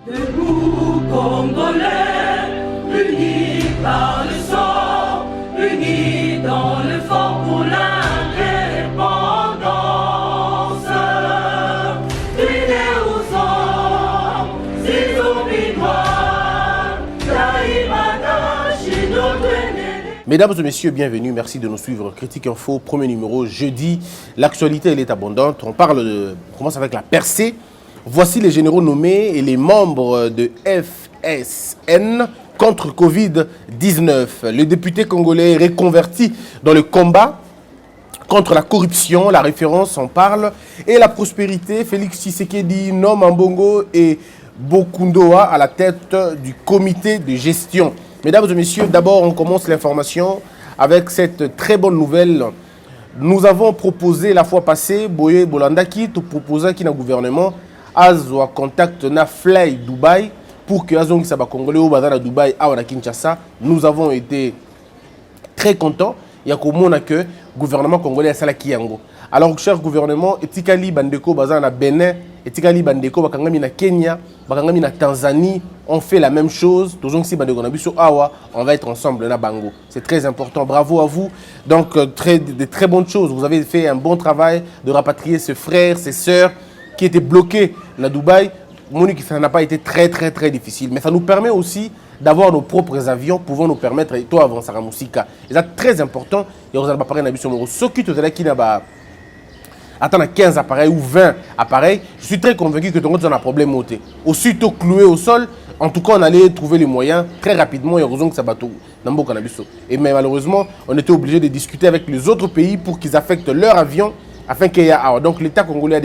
Debout Congolais, unis par le sang, unis dans le fort pour l'indépendance. Unis aux hommes, ces obligeoires, Taïmana, Chidotene. Mesdames et messieurs, bienvenue. Merci de nous suivre. Critique Info, premier numéro, jeudi. L'actualité, elle est abondante. On commence avec la percée. Voici les généraux nommés et les membres de FSN contre Covid-19. Le député congolais reconverti dans le combat contre la corruption, la référence en parle, et la prospérité. Félix Tshisekedi nomme Mbongo et Bokundoa à la tête du comité de gestion. Mesdames et messieurs, d'abord on commence l'information avec cette très bonne nouvelle. Nous avons proposé la fois passée, Boye Bolandaki, tout proposant qui n'a gouvernement, Azwa contact na Fly Dubaï pour que Azong Saba Congolais au Bazar à Dubaï à Kinshasa. Nous avons été très contents. Il y a comme que le gouvernement congolais a salaki yango. Alors cher gouvernement, etikali bandeko Bazar na Bénin, etikali bandeko bakangami na Kenya, bakangami na Tanzanie, on fait la même chose. Toujours si bandeko na biso awa, on va être ensemble na Bango. C'est très important. Bravo à vous. Donc de très bonnes choses. Vous avez fait un bon travail de rapatrier ses frères, ses sœurs qui étaient bloqués à Dubaï. Monique, ça n'a pas été très difficile. Mais ça nous permet aussi d'avoir nos propres avions, pouvant nous permettre, et toi avant Sarah Moussika. Et c'est très important. Et vous allez parler de ce qui te attends 15 appareils ou 20 appareils. Je suis très convaincu que ton compte a un problème ôté. Aussitôt cloué au sol, en tout cas, on allait trouver les moyens très rapidement. Et heureusement que ça bateau. Et mais malheureusement, on était obligé de discuter avec les autres pays pour qu'ils affectent leur avion afin qu'il y ait. Donc l'État congolais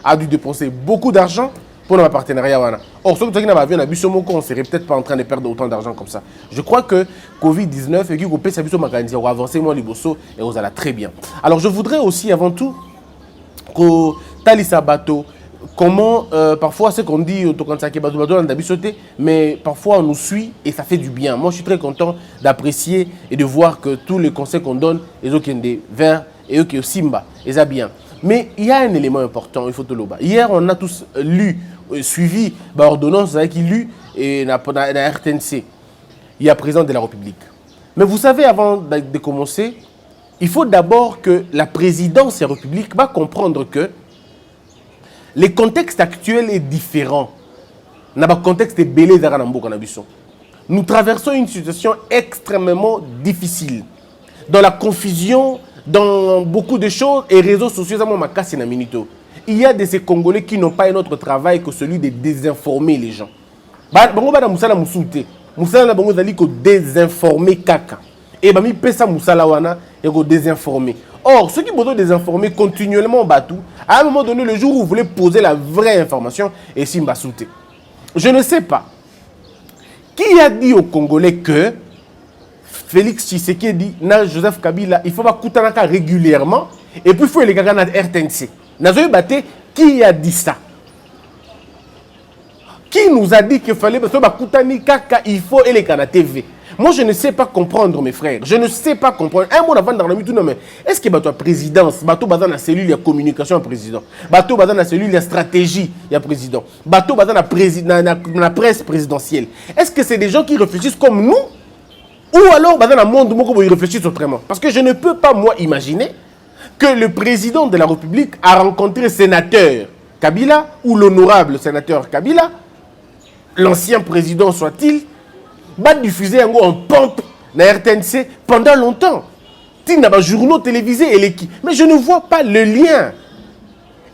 a dû dépenser beaucoup d'argent pour notre partenariat. Or, ceux qui n'ont pas vu, on ne serait peut-être pas en train de perdre autant d'argent comme ça. Je crois que Covid-19 et que on va avancer moins les bossos et on allez très bien. Alors, je voudrais aussi avant tout que Talisa Bateau, comment parfois c'est qu'on dit mais parfois on nous suit et ça fait du bien. Moi, je suis très content d'apprécier et de voir que tous les conseils qu'on donne, les autres qui ont des verts et eux qui ont Simba, et ça bien. Mais il y a un élément important, il faut te le dire. Hier, on a tous lu, suivi l'ordonnance qui lu et la RTNC. Il y a président de la République. Mais vous savez, avant de commencer, il faut d'abord que la présidence de la République va comprendre que le contexte actuel est différent. Le contexte est belé dans nous traversons une situation extrêmement difficile. Dans la confusion, dans beaucoup de choses, et réseaux sociaux, il y a de ces Congolais qui n'ont pas un autre travail que celui de désinformer les gens. Désinformer caca. Et bami pesa musala wana et ko désinformer. Or, ceux qui veulent désinformer continuellement batou, à un moment donné, le jour où vous voulez poser la vraie information, et simba souté. Je ne sais pas. Qui a dit aux Congolais que Félix Tshisekedi, na Joseph Kabila, il faut pas coutanaka régulièrement, et puis il faut les gars na RTNC. Qui a dit ça? Qui nous a dit qu'il fallait il faut et les gars na TV? Moi, je ne sais pas comprendre, mes frères. Je ne sais pas comprendre. Un mot avant dans la mythe, mais est-ce que la présidence, bateau dans la cellule, il y a communication, président. Bateau dans la cellule, il y a stratégie, il y a président. Bateau dans la presse présidentielle. Est-ce que c'est des gens qui réfléchissent comme nous? Ou alors, dans le monde, ils réfléchissent autrement? Parce que je ne peux pas, moi, imaginer que le président de la République a rencontré le sénateur Kabila ou l'honorable sénateur Kabila, l'ancien président soit-il, va diffuser en pompe na RTNC pendant longtemps. Il y a des journaux télévisés et l'équipe. Mais je ne vois pas le lien.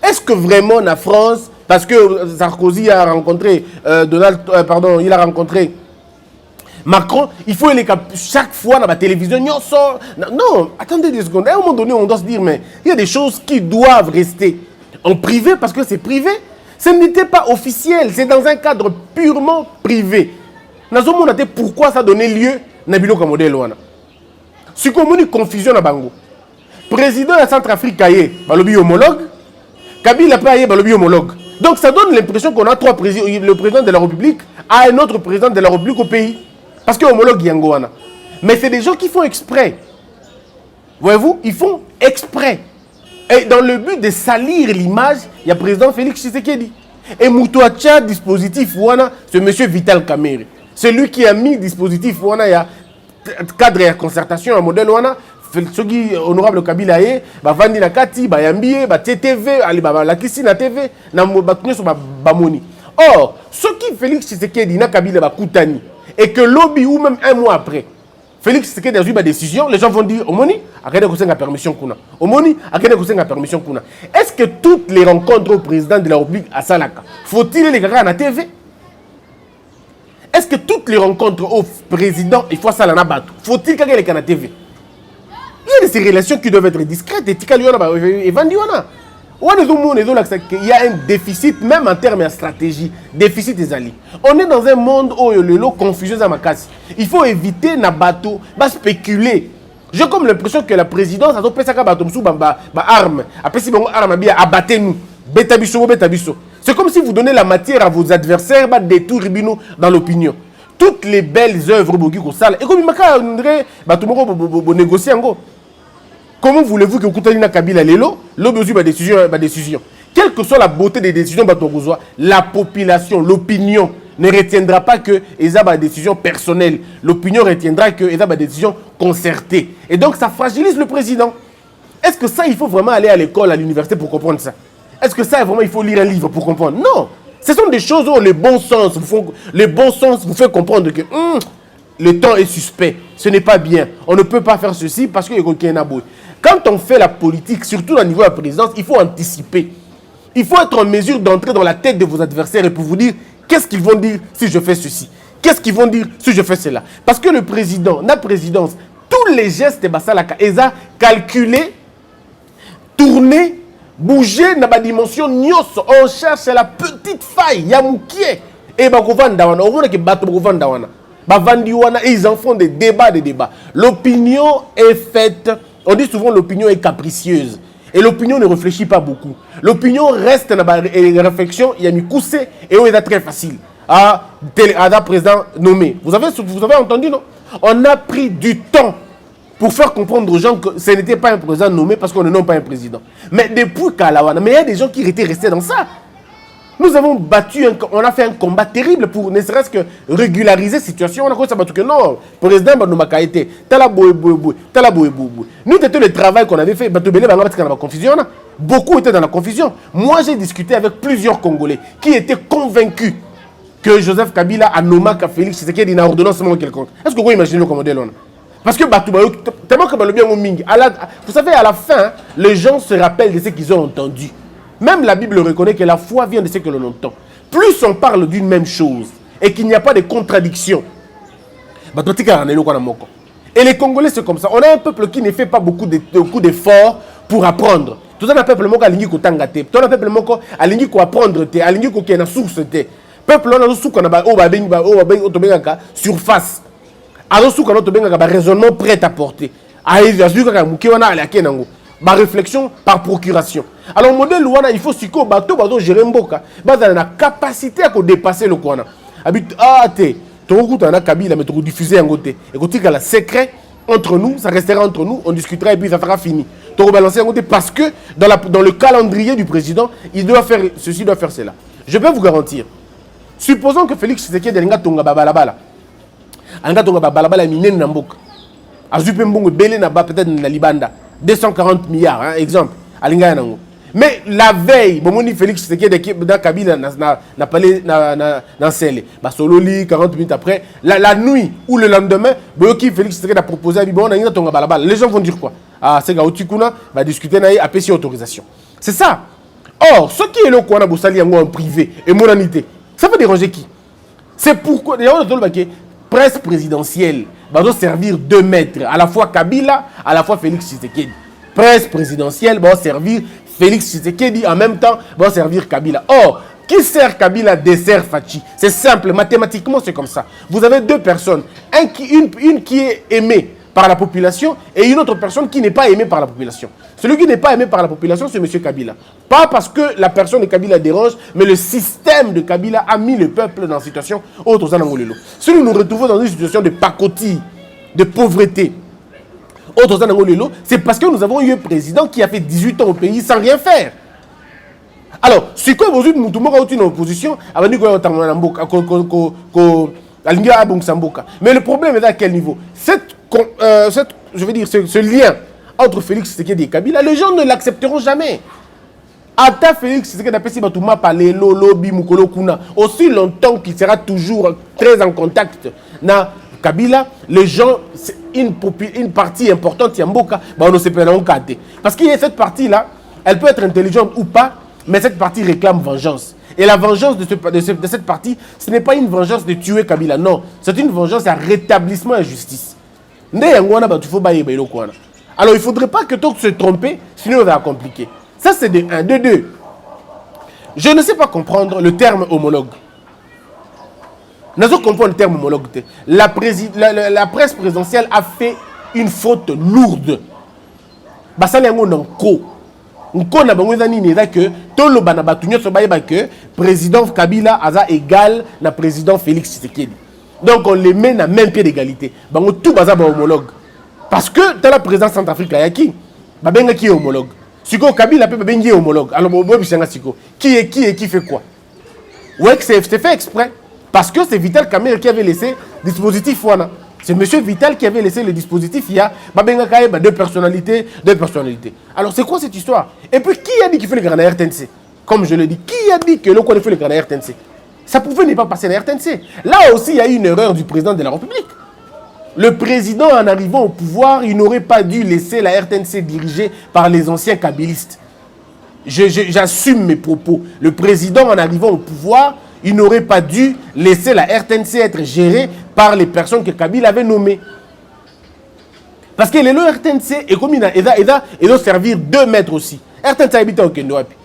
Est-ce que vraiment la France, parce que Sarkozy a rencontré il a rencontré Macron, il faut les chaque fois dans la télévision. Non, attendez des secondes. À un moment donné, on doit se dire, mais il y a des choses qui doivent rester en privé parce que c'est privé. Ce n'était pas officiel, c'est dans un cadre purement privé. Pourquoi ça donnait lieu à un modèle. Si on a une confusion à Bango, président de la Centrafrique, il homologue, Kabila il homologue. Donc ça donne l'impression qu'on a trois présidents. Le président de la République a un autre président de la République au pays. Parce que homologue Yangoana. Mais c'est des gens qui font exprès. Voyez-vous, ils font exprès. Et dans le but de salir l'image, il y a le président Félix Tshisekedi. Et Moutouacha, dispositif, c'est M. Vital Kamere. C'est lui qui a mis dispositif, il y a cadre et concertation, un modèle, ce qui honorable Kabila vandi na kati bayambié TTV ali la kisi na TV na bakunye so bamoni. Or ce qui Félix Tshisekedi na Kabila bakutani et que lobby ou même un mois après Félix Tshisekedi a eu une décision, les gens vont dire Omoni akende kosenga permission kuna. Omoni akende kosenga permission kuna. Est-ce que toutes les rencontres au président de la République à Salaka faut-il les gars na TV? Est-ce que toutes les rencontres au président il faut ça la batu? Faut-il que les na TV? Il y a ces relations qui doivent être discrètes. Et il y a un déficit, même en termes de stratégie. Déficit des alliés. On est dans un monde où il y a confusion. Il faut éviter de spéculer. J'ai comme l'impression que la présidence a arme. Après, si on arme, abattez-nous. C'est comme si vous donnez la matière à vos adversaires des tours dans l'opinion. Toutes les belles œuvres et comme il négocier. Comment voulez-vous que Koutalina Kabila Lelo, l'objet de décision, quelle que soit la beauté des décisions, la population, l'opinion ne retiendra pas que ils ont des décisions personnelles. L'opinion retiendra que ils ont des décisions concertées. Et donc ça fragilise le président. Est-ce que ça, il faut vraiment aller à l'école, à l'université pour comprendre ça? Est-ce que ça, vraiment, il faut lire un livre pour comprendre? Non. Ce sont des choses où le bon sens vous fait comprendre que le temps est suspect. Ce n'est pas bien. On ne peut pas faire ceci parce qu'il y a quelqu'un à bout. Quand on fait la politique, surtout au niveau de la présidence, il faut anticiper. Il faut être en mesure d'entrer dans la tête de vos adversaires et pour vous dire qu'est-ce qu'ils vont dire si je fais ceci. Qu'est-ce qu'ils vont dire si je fais cela. Parce que le président, la présidence, tous les gestes, ils ont calculé, tourné, bougé dans la dimension nyos. On cherche la petite faille. Yamoukie. Et bakovanda, on voit que bakovanda. Ils en font des débats. L'opinion est faite. On dit souvent l'opinion est capricieuse. Et l'opinion ne réfléchit pas beaucoup. L'opinion reste dans la réflexion. Il y a mis coussé et on est très facile. À président nommé. Vous avez entendu, non? On a pris du temps pour faire comprendre aux gens que ce n'était pas un président nommé parce qu'on ne nomme pas un président. Mais depuis Kalawana, mais il y a des gens qui étaient restés dans ça. Nous avons on a fait un combat terrible pour ne serait-ce que régulariser la situation. On a commencé à battre que non, le président Banoumaka était nous, c'était le travail qu'on avait fait. Beaucoup étaient dans la confusion. Moi, j'ai discuté avec plusieurs Congolais qui étaient convaincus que Joseph Kabila a nommé Félix Tshisekedi une ordonnance quelconque. Est-ce que vous imaginez le commandant? Parce que tellement que vous savez, à la fin, les gens se rappellent de ce qu'ils ont entendu. Même la Bible reconnaît que la foi vient de ce que l'on entend. Plus on parle d'une même chose et qu'il n'y a pas de contradiction, et les Congolais, c'est comme ça. On a un peuple qui ne fait pas beaucoup d'efforts pour apprendre. Tout ça, un peuple qui a apprendre. Tout un peuple qui a apprendre, qui a une source. Peuple qui a surface. Alors, un raisonnement prêt à porter. Par réflexion, par procuration. Alors, le modèle Luana, il faut que gérer Mboka. La capacité à dépasser le Kouana. Kabila, mais tu diffuser un côté. Et quand il y a le secret entre nous, ça restera entre nous, on discutera et puis ça sera fini. Tu rebalancer un côté parce que dans le calendrier du président, il doit faire ceci, doit faire cela. Je peux vous garantir. Supposons que Félix Tshisekedi a tonga babalabala. Anga tonga babalabala minen na mboka. Azupe mbongo belé na ba peut-être na Libanda. 240 milliards, hein, exemple. Alinga nango. Mais la veille, bon, Félix Tshisekedi dans Kabila n'a pas dans Sele. Sololi 40 minutes après, la nuit ou le lendemain, Félix Tshisekedi a proposé à Bibon, les gens vont dire quoi? Ah, c'est Gaotikuna va discuter à PC autorisation. C'est ça. Or, ce qui est là qu'on a bossali en privé et monanité, ça va déranger qui? C'est pourquoi d'ailleurs presse présidentielle va servir 2 maîtres, à la fois Kabila, à la fois Félix Tshisekedi. Presse présidentielle va servir Félix Tshisekedi, en même temps, va servir Kabila. Or, qui sert Kabila dessert Fachi? C'est simple, mathématiquement, c'est comme ça. Vous avez 2 personnes. Une qui est aimée par la population et une autre personne qui n'est pas aimée par la population. Celui qui n'est pas aimé par la population, c'est M. Kabila. Pas parce que la personne de Kabila dérange, mais le système de Kabila a mis le peuple dans une situation autre. Si nous nous retrouvons dans une situation de pacotille, de pauvreté, c'est parce que nous avons eu un président qui a fait 18 ans au pays sans rien faire. Alors, si quoi vous êtes une opposition, mais le problème est à quel niveau? Je veux dire, ce lien entre Félix Tshisekedi et Kabila, les gens ne l'accepteront jamais. Ata Félix Tshisekedi appelle Batouma Palé, Lolobi, Mukolo Kuna, aussi longtemps qu'il sera toujours très en contact na Kabila, les gens, une partie importante, Yamboka, on ne sait pas parce qu'il y a cette partie-là, elle peut être intelligente ou pas, mais cette partie réclame vengeance. Et la vengeance de cette partie, ce n'est pas une vengeance de tuer Kabila, non. C'est une vengeance à rétablissement et justice. Alors il ne faudrait pas que tout se trompe, sinon on va compliquer. Ça c'est de 1. De 2. Je ne sais pas comprendre le terme homologue. Nous avons compris le terme homologue. La presse présidentielle a fait une faute lourde. On a que tout le président Kabila a égal na président Félix Tshisekedi. Donc on les met à même pied d'égalité. Tout est homologue. Parce que dans la présidence centrafricaine, il y a qui est homologue. Si Kabila est homologue, alors qui fait quoi? Ouais, c'est fait exprès. Parce que c'est Vital Kamerhe qui avait laissé le dispositif. C'est M. Vital qui avait laissé le dispositif. Il y a deux personnalités. Alors c'est quoi cette histoire? Et puis qui a dit qu'il fait le grand RTNC? Comme je le dis, qui a dit que le fait le grand RTNC? Ça pouvait ne pas passer la RTNC. Là aussi, il y a eu une erreur du président de la République. Le président, en arrivant au pouvoir, il n'aurait pas dû laisser la RTNC dirigée par les anciens kabylistes. J'assume mes propos. Le président, en arrivant au pouvoir, il n'aurait pas dû laisser la RTNC être gérée par les personnes que Kabila avait nommées. Parce que le RTNC est comme il doit servir 2 mètres aussi. RTNC habite au Kendoapi.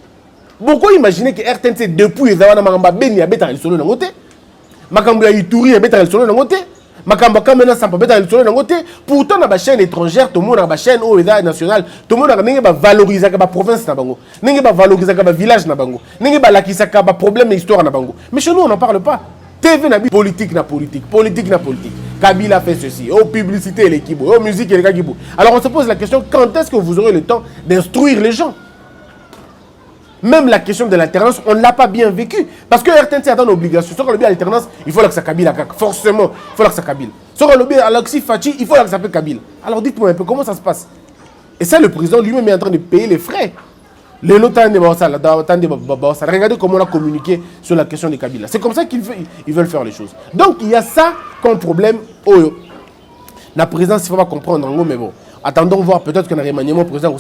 Beaucoup imaginent que RTNC depuis les années Makamba Beni habite à l'Isolo Nangote. Makamba Ituri habite à l'Isolo Nangote. Makamba Kamena Sampa habite à l'Isolo Nangote. Pourtant, dans la chaîne étrangère, tout le monde dans la chaîne nationale, tout le monde a valorisé la province, n'a valorisé le village, n'a lakisa le problème et l'histoire. Mais chez nous, on n'en parle pas. TV n'a politique na politique. Kabila fait ceci. Oh, publicité l'équipe. Oh, musique l'équipe. Alors on se pose la question, quand est-ce que vous aurez le temps d'instruire les gens? Même la question de l'alternance, on ne l'a pas bien vécu. Parce que RTNC a une obligation. Sur le bien l'alternance, il faut que ça Kabila. Forcément, il faut que ça Kabila. Sur le bien Alexis Fachi, il faut que ça s'appelle Kabila. Alors dites-moi un peu comment ça se passe. Et ça, le président lui-même est en train de payer les frais. Regardez comment on a communiqué sur la question de Kabila. C'est comme ça qu'ils veulent faire les choses. Donc il y a ça comme problème. La présidence, il ne faut pas comprendre. Mais bon, attendons voir peut-être qu'on a remaniement président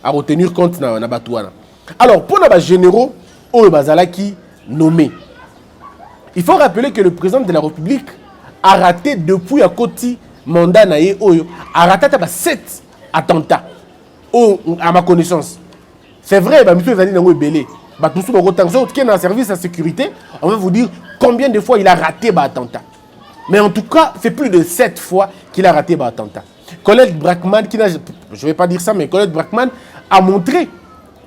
à retenir compte de la Batouana. Alors, pour les généraux, qui nommés, il faut rappeler que le président de la République a raté depuis à côté mandat a raté 7 attentats à ma connaissance. C'est vrai, monsieur Zani Nango est belé. Tout ce qui est dans le service de sécurité, on va vous dire combien de fois il a raté l'attentat. Mais en tout cas, c'est plus de 7 fois qu'il a raté l'attentat. Colette Brackman, je ne vais pas dire ça, mais Colette Brackman a montré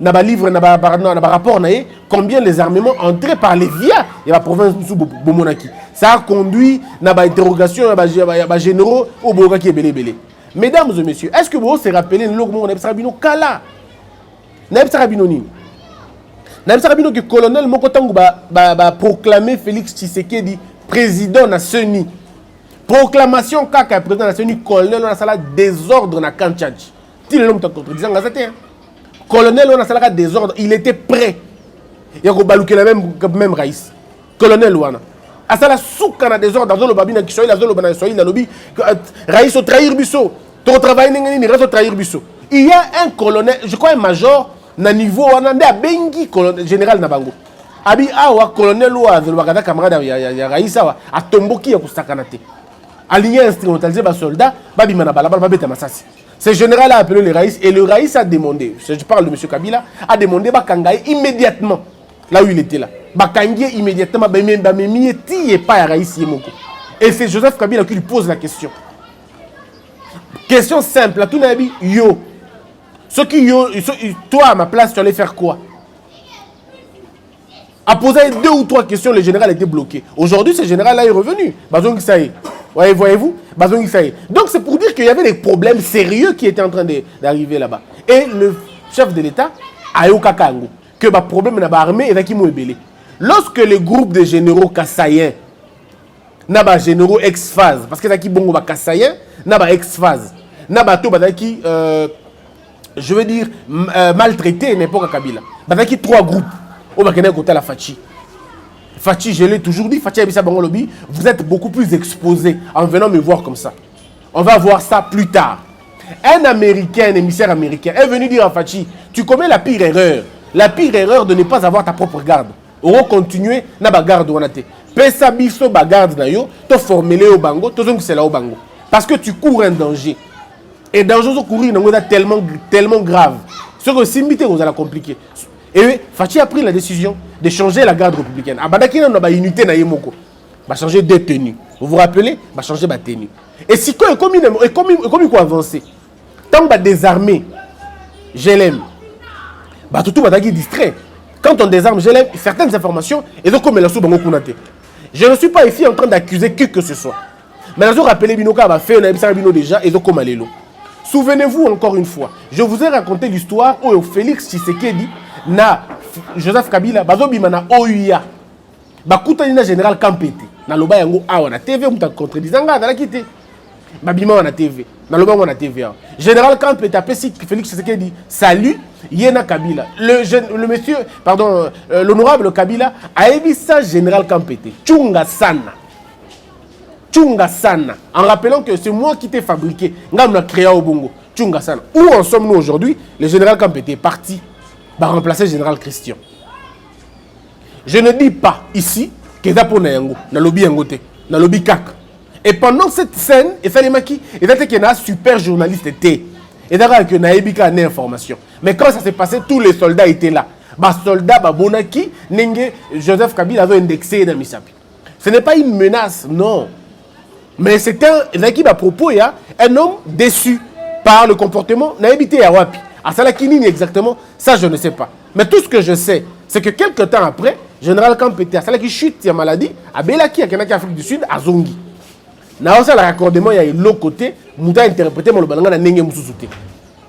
dans le livre, dans le rapport, combien les armements entraient par les via de la province de Bomonaki. Ça a conduit à l'interrogation des généraux au Bogaki et Belé. Mesdames et messieurs, est-ce que vous vous rappelez le logo de Sabino Kala? Sabino que le colonel Mokotangu a proclamé Félix Tshisekedi président de CENI. Proclamation kaka président de CENI, colonel on a sala désordre na Kantchadji. Tu le nom de contredisant gazette. Colonel on a sala désordre, il était prêt. Il y a balouké la même raïs. Colonel Wana. A sala souka na désordre dans le babina qui soit la zone bana soit la lobby raïs au trahir biso. Ton travail n'est pas trahir biso. Il y a un colonel, je crois un major na niveau on a bengi général na bango. Abi awa colonel wa de wakata camarade ya raïs awa a tomboki ya kusakana te. Aligné instrumentalisé par soldat, babimana balabala babeta masasi. Ce général a appelé le Raïs et le Raïs a demandé, je parle de M. Kabila, a demandé Bakangaye immédiatement, là où il était là. Bakangaye immédiatement, et c'est Joseph Kabila qui lui pose la question. Question simple, à tout le monde, yo. Ceux qui yo, toi à ma place, tu allais faire quoi? A posé 2 ou 3 questions, le général était bloqué. Aujourd'hui, ce général-là est revenu. Bazong ça y est. Voyez-vous? Donc c'est pour dire qu'il y avait des problèmes sérieux qui étaient en train d'arriver là-bas. Et le chef de l'État, Ayoka Kango, que le problème dans l'armée est qui belé. Lorsque le groupe de généraux kassaïens n'a pas généraux ex-phase, parce que qui bon kassaïens n'a pas ex-phase, n'a pas tout qui je veux dire maltraité n'importe Kabila. Qui trois groupes au Bakene côté la Fachi. Fachi, je l'ai toujours dit, Fachi Abissa Bango Lobby, vous êtes beaucoup plus exposé en venant me voir comme ça. On va voir ça plus tard. Un Américain, un émissaire américain, est venu dire à Fachi, tu commets la pire erreur. La pire erreur de ne pas avoir ta propre garde. On va continuer na ba garde on a te. Pesa biso ba garde na yo, to formuler au bango, to zong c'est là au bango. Parce que tu cours un danger. Et danger de courir tellement grave. Ce que Simbité vous allez compliquer. Et Fachi a pris la décision de changer la garde républicaine. Abadaki n'a pas unité na yemoko. Va changer de tenue. Vous vous rappelez? Va changer de tenue. Et si quoi est comme quoi avancer. Tant que désarmer, je l'aime. Bah tout va être distrait. Quand on désarme, je l'aime certaines informations et donc comme la sous bango kunate. Je ne suis pas ici en train d'accuser qui que ce soit. Mais je rappelle Binoka va faire un Bino déjà et donc comme allélo. Souvenez-vous encore une fois, je vous ai raconté l'histoire où Félix Tshisekedi na Joseph Kabila bazobima na OUA. Bakuta na général Kampete. Na loba yango awa na TV muta contredisanga na la kité. Babima na TV. Na loba na TV. Général Kampete appesi Félix Tshisekedi salut Yena Kabila. Le monsieur pardon l'honorable Kabila a émis ça général Kampete. Chunga sana. Chunga sana. En rappelant que c'est moi qui t'ai fabriqué. Ngam na créé au Bongo. Chunga sana. Où en sommes-nous aujourd'hui? Le général Kampete est parti. Va remplacer le général Christian. Je ne dis pas ici que c'est pour Nayango, na lobby Yangote, na lobby Kak. Et pendant cette scène, il fallait qu'il y ait un super journaliste. Et d'ailleurs, il y a une information. Mais quand ça s'est passé, tous les soldats étaient là. Les soldats, Bonaki, Nenge, Joseph Kabila avait indexé dans Misapi. Ce n'est pas une menace, non. Mais c'est un propos, il y a un homme déçu par le comportement. Naïbité Yawapi. À Salakinini exactement, ça je ne sais pas. Mais tout ce que je sais, c'est que quelques temps après, général Kampete, à Salaki chute, il y a maladie, à Belaki, à Kenaki, Afrique du Sud, à Zongi. Dans le raccordement, il y a l'autre côté, Mouta interprété mon balanga na Nenge Moussousouté.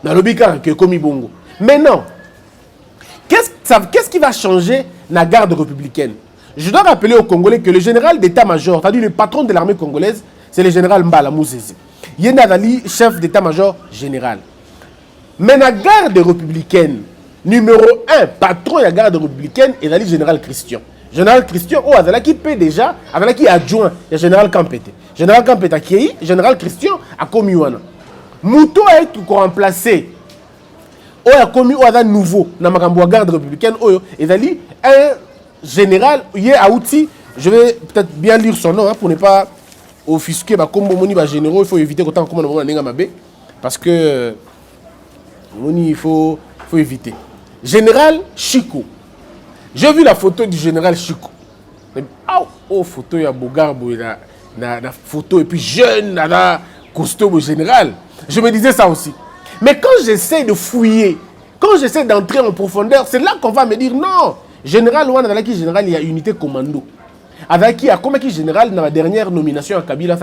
Dans le bika, que comme Bongo. Maintenant, qu'est-ce qui va changer la garde républicaine? Je dois rappeler aux Congolais que le général d'état-major, c'est-à-dire le patron de l'armée congolaise, c'est le général Mbala Moussezi. Yenda Dali, chef d'état-major général. Mais la garde républicaine, numéro 1, patron de la garde républicaine, est le général Christian. Général Christian, oh, qui paie déjà, avec qui adjoint, le général Kampete. Général Kampete qui est, général Christian a commis un. Mouto a été remplacé. Oh, a commis un nouveau dans la garde républicaine. Oh, et un général, il est à outil. Je vais peut-être bien lire son nom pour ne pas offusquer. Comme on est généraux, il faut éviter qu'autant comme on est parce que il faut éviter. Général Chico. J'ai vu la photo du général Chico. Oh, photo, il y a Bogarbo, il y a la photo, et puis jeune, costaud général. Je me disais ça aussi. Mais quand j'essaie de fouiller, quand j'essaie d'entrer en profondeur, c'est là qu'on va me dire non. Général, il y a unité commando. Avec qui, comme qui général, dans la dernière nomination à Kabila,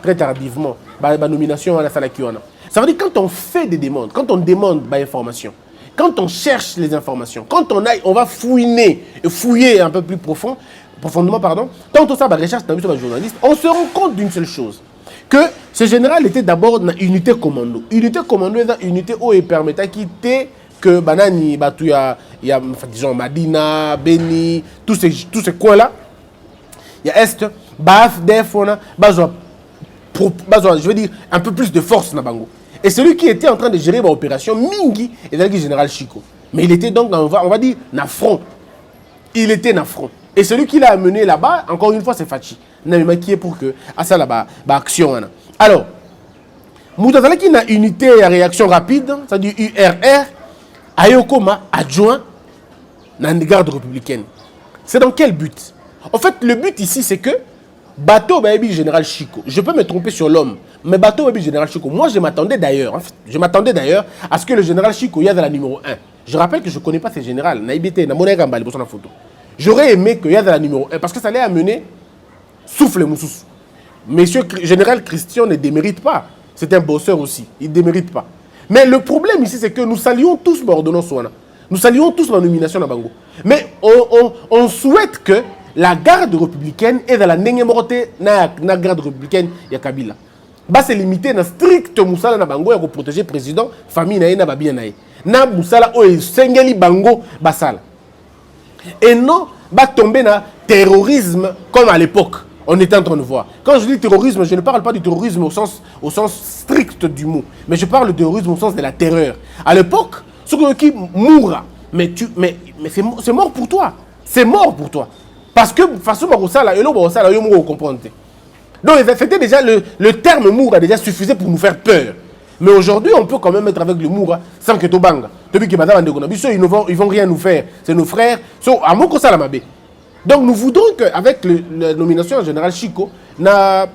très tardivement, la nomination à la Salakiwana. Ça veut dire quand on fait des demandes, quand on demande des informations, quand on cherche les informations, quand on va fouiller un peu plus profondément, quand on ça recherche dans le journaliste, on se rend compte d'une seule chose, que ce général était d'abord dans unité commando. Unité commando est une unité où il permettait de quitter que Banani, il y a disons Madina, Beni, tous ces coins-là, il y a Est, Baf, Defona, je veux dire un peu plus de force dans Bango. Et celui qui était en train de gérer l'opération Mingi est le général Chico. Mais il était donc, on va dire, na front. Il était na front. Et celui qui l'a amené là-bas, encore une fois, c'est Fachi. Qui est pour que, à ça là-bas, action. Alors, Moutazala qui a une unité à réaction rapide, c'est-à-dire URR, Ayokoma adjoint dans la garde républicaine. C'est dans quel but? En fait, le but ici, c'est que Bateau Baby Général Chico. Je peux me tromper sur l'homme, mais Bateau Baby Général Chico. Moi, je m'attendais d'ailleurs à ce que le Général Chico y a dans la numéro 1. Je rappelle que je ne connais pas ces généraux. J'aurais aimé qu'il y a dans la numéro 1 parce que ça allait amener souffle Moussous. Monsieur Général Christian ne démérite pas. C'est un bosseur aussi. Il ne démérite pas. Mais le problème ici, c'est que nous saluons tous Bordono Soana. Nous saluons tous la nomination à Bango. Mais on souhaite que la garde républicaine est dans la Nengemorote, na garde républicaine, il y a Kabila. Bah, c'est limité dans strict Moussala na Bango, pour protéger le président, famille na babia na na Moussala, Sengeli Bango, Basala. Et non, bah, tomber dans terrorisme comme à l'époque. On était en train de voir. Quand je dis terrorisme, je ne parle pas du terrorisme au sens strict du mot, mais je parle de terrorisme au sens de la terreur. À l'époque, ceux qui mourra, mais c'est mort pour toi. C'est mort pour toi. Parce que façon Marosala et l'autre Marosala, vous comprenez. Donc c'était déjà le terme mour a déjà suffisé pour nous faire peur. Mais aujourd'hui, on peut quand même être avec le moura sans que tu banga. Depuis que madame ils vont rien nous faire. C'est nos frères. À mon côté, donc nous voudrons qu'avec la nomination du général Chico, na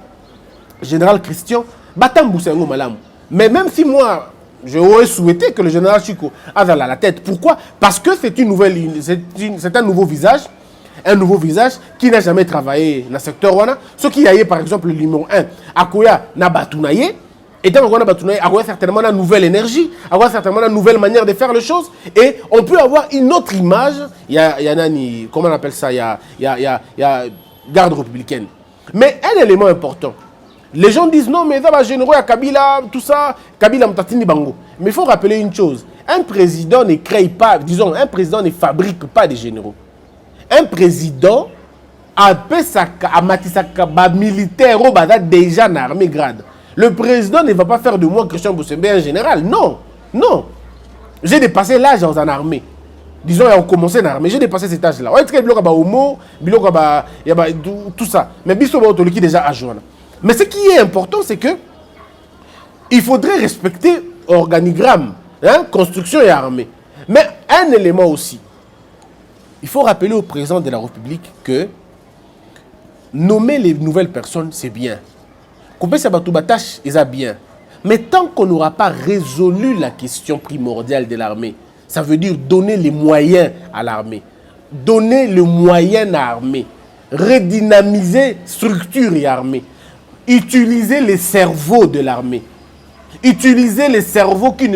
général Christian, Batam Boussengo Malam. Mais même si moi, j'aurais souhaité que le général Chico aille à la tête. Pourquoi? Parce que c'est une nouvelle, c'est un nouveau visage. Un nouveau visage qui n'a jamais travaillé dans le secteur wana. Ce qui a eu par exemple le numéro 1, Akoya Nabatounaye, et dans le Nabatounaye, Akoya certainement une nouvelle énergie, Akoya certainement une nouvelle manière de faire les choses, et on peut avoir une autre image. Il y a nani, comment on appelle ça, il y a garde républicaine. Mais un élément important, les gens disent non, mais ça va généraux à Kabila, tout ça, Kabila Mtatini Bango. Mais il faut rappeler une chose, un président ne crée pas, disons, un président ne fabrique pas des généraux. Un président a militaire déjà en armée grade. Le président ne va pas faire de moi Christian Bousembe un général. Non, non. J'ai dépassé l'âge en armée. Disons, il a commencé en armée. J'ai dépassé cet âge-là. Tout ça. Mais qui déjà à joindre. Mais ce qui est important, c'est que il faudrait respecter organigramme, hein, construction et armée. Mais un élément aussi. Il faut rappeler au président de la République que nommer les nouvelles personnes, c'est bien. Couper sa tâche, c'est bien. Mais tant qu'on n'aura pas résolu la question primordiale de l'armée, ça veut dire donner les moyens à l'armée. Donner le moyen à l'armée. Redynamiser structure et armée. Utiliser les cerveaux de l'armée. Utiliser les cerveaux qui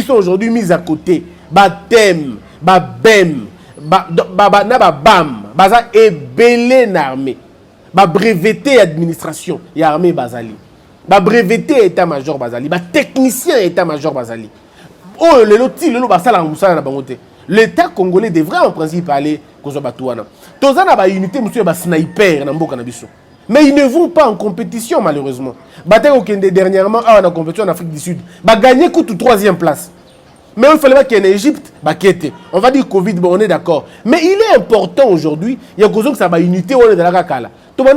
sont aujourd'hui mis à côté. Batem, Babem. Baza est belé l'armée. Ba breveté administration et armée bazali. Ba breveté état-major bazali. Ba technicien état-major bazali. Oh le loti le basala musala na bangote. L'État congolais devrait en principe aller kozo batouana. Tozana ba unité monsieur ba sniper na mboka na biso. Mais ils ne vont pas en compétition malheureusement. Bataille au Kende dernièrement en compétition en Afrique du Sud. Ba gagner coûte 3e place. Mais il fallait qu'il y ait en Égypte, on va dire Covid, bon, on est d'accord. Mais il est important aujourd'hui, il y a que ça va unité, on est dans la Kakala. Moi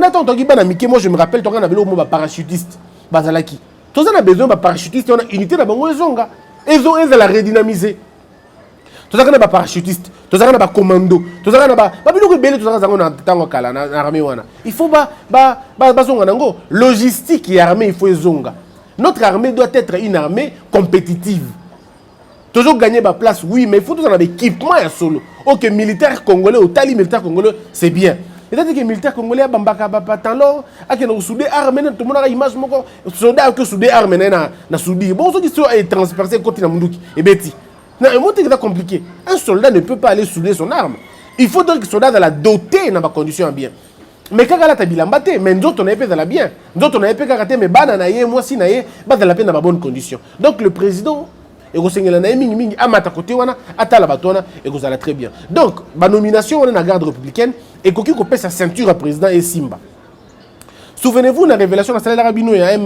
je me rappelle, tu as un parachutiste. Tu as besoin d'un parachutiste, on a unité dans la ils ont la redynamiser. Tu as un parachutiste, tu as un commando, tu as un armée. Il faut logistique et armée, il faut zonga. Notre armée doit être une armée compétitive. Toujours gagner ma place, oui, mais il faut toujours avoir équipement à solo. Ok, militaire congolais, au tali militaire congolais, c'est bien. C'est-à-dire que militaire congolais, a bambaka pantalon, a qui n'a soudé armé, tout le monde a image, mon soldat que soudé armé, na soudé. Bon, ceux qui sont transpercés côté na Mundouki, et Betty. Non, un mot est compliqué. Un soldat ne peut pas aller souder son arme. Il faut donc que le soldat la doter dans ma condition bien. Mais quand la tabila mbatte, mais nous on a épée dans la bien. Nous on a épée karaté, mais bana naie, moi si naie, bat dans la peine dans ma bonne condition. Donc le président. Et vous savez, à côté, et vous allez très bien. Donc, la nomination on est dans la garde républicaine et qui coupe sa ceinture à président et Simba. Souvenez-vous de la révélation de la Rabino, il y a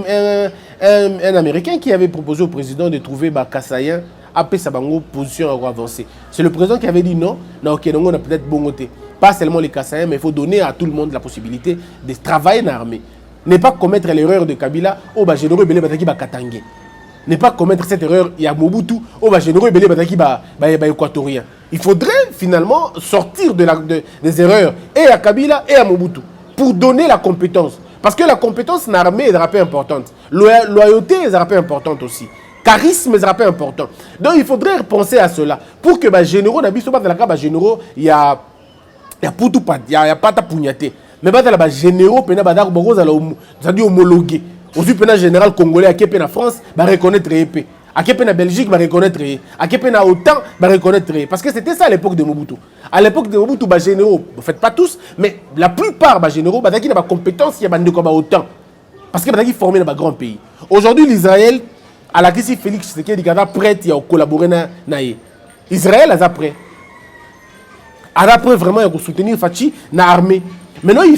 un Américain qui avait proposé au président de trouver Kassayen après sa position avancée. C'est le président qui avait dit non, on a peut-être bon côté. Pas seulement les Kassayens, mais il faut donner à tout le monde la possibilité de travailler dans l'armée. Ne pas commettre l'erreur de Kabila, généraux Belé Bataki Katangé. Ne pas commettre cette erreur, il y a Mobutu, généraux Belé Bataki équatorien. Il faudrait finalement sortir des erreurs et à Kabila et à Mobutu pour donner la compétence. Parce que la compétence dans l'armée est importante. Loyauté est importante aussi. Charisme est important. Donc il faudrait penser à cela. Pour que les généraux, il y a Poutou Pat, il y a Pata Pugnaté. Mais les généraux, c'est-à-dire homologués. Aujourd'hui, le général congolais qui est en France va reconnaître l'épée. À quel point la Belgique va reconnaître, à quel point autant va reconnaître. Parce que c'était ça à l'époque de Mobutu. À l'époque de Mobutu, les généraux, en fait pas tous, mais la plupart des généraux, ils ont des compétences, il y a des autant. Parce qu'ils sont formés dans un grand pays. Aujourd'hui, l'Israël, à la crise Félix Tshisekedi, il est prêt à collaborer avec Israël est prêt. Il est prêt vraiment à soutenir Fachi dans l'armée. Maintenant, il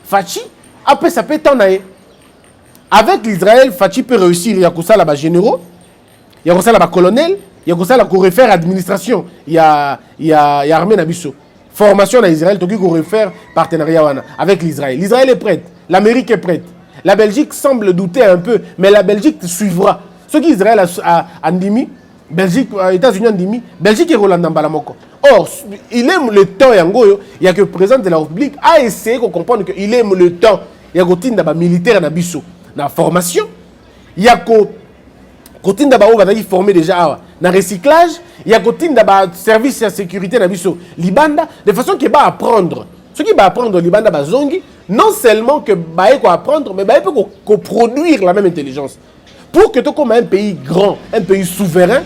Fachi, après ça peut être avec l'Israël, Fachi peut réussir. Il y a ça là-bas généraux, il y a ça là-bas colonel, il y a ça là qu'on réfère administration, il y a armée Nabiso. Formation en Israël, donc il faut refaire partenariat avec l'Israël. L'Israël est prête, l'Amérique est prête. La Belgique semble douter un peu, mais la Belgique suivra. Ce qu'Israël a dit, Belgique, États-Unis ont dit, Belgique est Roland Balamoko. Or, il aime le temps, il y a que le président de la République a essayé de comprendre qu'il aime le temps. Il y a que militaire dans la formation. Il y a que les formé déjà dans le recyclage. Il y a que les services de sécurité dans Libanda. De façon qu'il va apprendre. Ce qui va apprendre Libanda, non seulement que va apprendre, mais il peut produire la même intelligence. Pour que tu comme un pays grand, un pays souverain,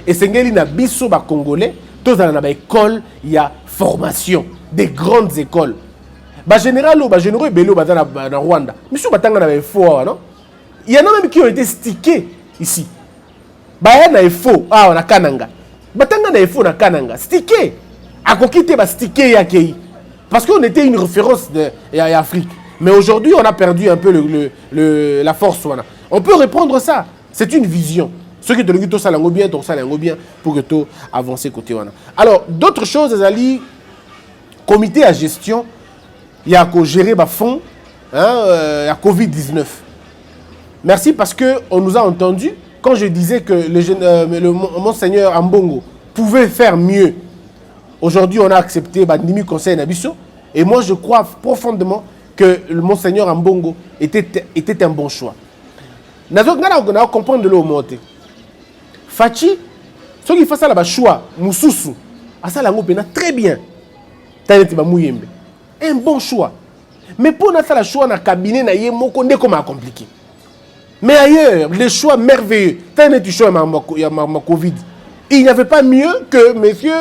et c'est que biso ba congolais, tous dans la école, il y a formation, des grandes écoles. Ba général ou ba généraux et bello dans Rwanda. Monsieur batanga na faux, non? Il y en a même qui ont été stickés ici. Ba na faux, na Kananga. Batanga na faux na Kananga, stické. A kokité ba stické ya kei. Parce qu'on était une référence de Afrique. Mais aujourd'hui, on a perdu un peu la force. On peut reprendre ça. C'est une vision. Ceux qui te le disent, ça bien pour que tu avances côté. Alors, d'autres choses, les comité à gestion, il y a qu'à gérer les fonds, il y a Covid-19. Merci parce qu'on nous a entendu quand je disais que le Monseigneur Ambongo pouvait faire mieux. Aujourd'hui, on a accepté le conseil Nabiso. Et moi, je crois profondément que le Monseigneur Ambongo était un bon choix. Nous allons comprendre le mot. Fachi, ceux qui font ça, le choix, Moussoussou, ça très bien. Un bon choix. Mais pour nous faire le choix dans le cabinet, c'est compliqué. Mais ailleurs, les choix merveilleux. Tu choix ma Covid. Il n'y avait pas mieux que monsieur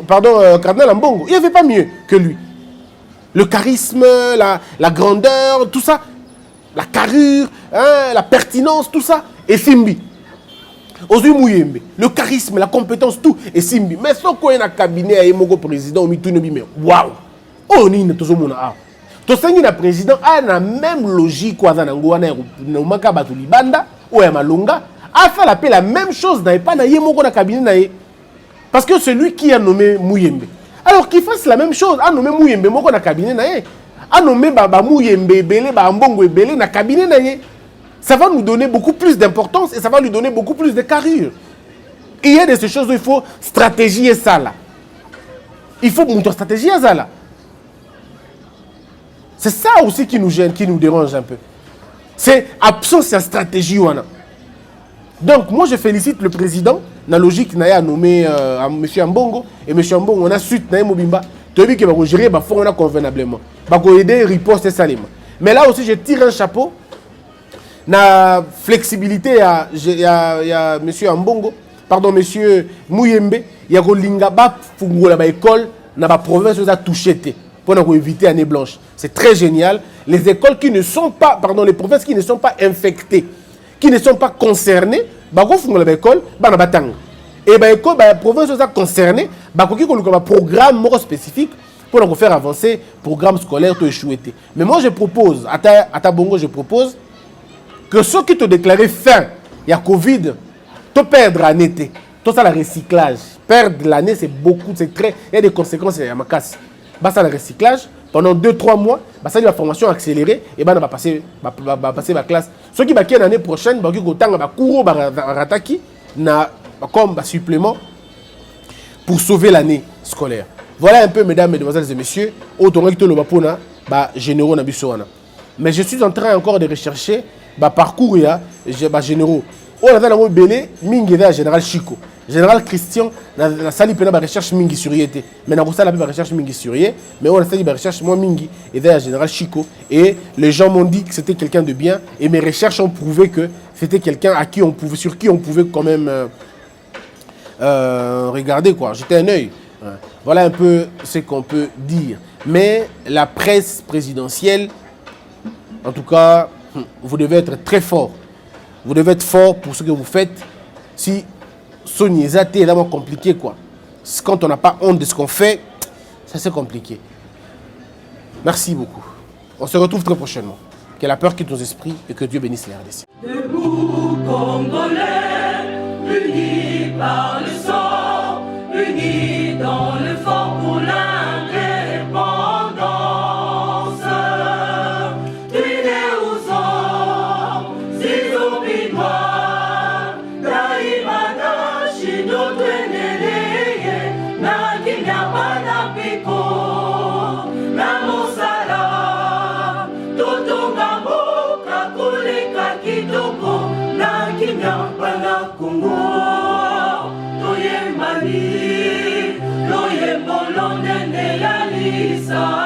Cardinal Ambongo. Il n'y avait pas mieux que lui. Le charisme, la grandeur, tout ça, la carrure, la pertinence, tout ça, et Simbi. Le charisme, la compétence, tout, et Simbi. Mais ce qu'on a un cabinet, il y a un président, waouh! Oh, ni ne tozo mona ah. To sengi na président a la même logique quoi dans ngwana na maka batu libanda ou ya malonga a fait la même chose dans pas na yemoko na cabinet na ye. Parce que celui qui a nommé Mouyembe. Alors qu'il fasse la même chose, a nommé Mouyembe moko na cabinet na ye. A nommé ba Mouyembe belé ba Mbongo belé na cabinet na ye. Ça va nous donner beaucoup plus d'importance et ça va lui donner beaucoup plus de carrure. Il y a de ces choses où il faut stratégier ça là. Il faut une stratégie à ça là. C'est ça aussi qui nous gêne, qui nous dérange un peu. C'est absence de stratégie. Donc, moi, je félicite le président. La logique, il a nommé M. Ambongo. Et M. Ambongo, on a suite, Mobimba. Tu as vu qu'il va gérer le fonds convenablement. Il va aider, riposte et salim. Mais là aussi, je tire un chapeau. La flexibilité, il y a M. Ambongo, pardon, M. Mouyembe. Il y a Lingaba, Fungola, école, dans la province, où ça a touché. Pour éviter l'année blanche. C'est très génial. Les écoles qui ne sont pas, pardon, les provinces qui ne sont pas infectées, qui ne sont pas concernées, l'école, et les provinces concernées, il y a un programme spécifique pour faire avancer le programme scolaire tout échoué. Mais moi je propose, à Tabongo, je propose que ceux qui te déclarent fin, il y a Covid, tu perdre en été. Tout ça, le recyclage. Perdre l'année, c'est beaucoup, c'est très. Il y a des conséquences, il y a ma casse. Ça, le recyclage, pendant 2-3 mois, ça, la formation accélérée, et on va passer la classe. Ceux qui vont l'année prochaine, ils vont rataki comme supplément pour sauver l'année scolaire. Voilà un peu, mesdames, mesdemoiselles et messieurs, généraux. Mais je suis en train encore de rechercher parcours généraux. On a belé, général Chico. Général Christian, la salle peut avoir recherche mingi sur yété. Mais dans ça, la recherche mingi sur yé. Mais on a fait des recherches moins mingi. Et d'ailleurs, Général Chico. Et les gens m'ont dit que c'était quelqu'un de bien. Et mes recherches ont prouvé que c'était quelqu'un à qui on pouvait, sur qui on pouvait quand même regarder quoi. Jeter un œil. Voilà un peu ce qu'on peut dire. Mais la presse présidentielle, en tout cas, vous devez être très fort. Vous devez être fort pour ce que vous faites. Si Sony est vraiment compliqué quoi. Quand on n'a pas honte de ce qu'on fait, ça c'est compliqué. Merci beaucoup. On se retrouve très prochainement. Que la peur quitte nos esprits et que Dieu bénisse les RDC. Debout Congolais, unis par le sang, unis dans le fort pour l'indépendance. Unis aux hommes, si oublie-moi, Daïmana, Shido, Tweneleye, Nakinyabana, Piko, Namosala, Totonga, Moka, Kulika, Kitoko, Nakinyabana, Kongo, Toyemani, Loyembolonene, Yalisa.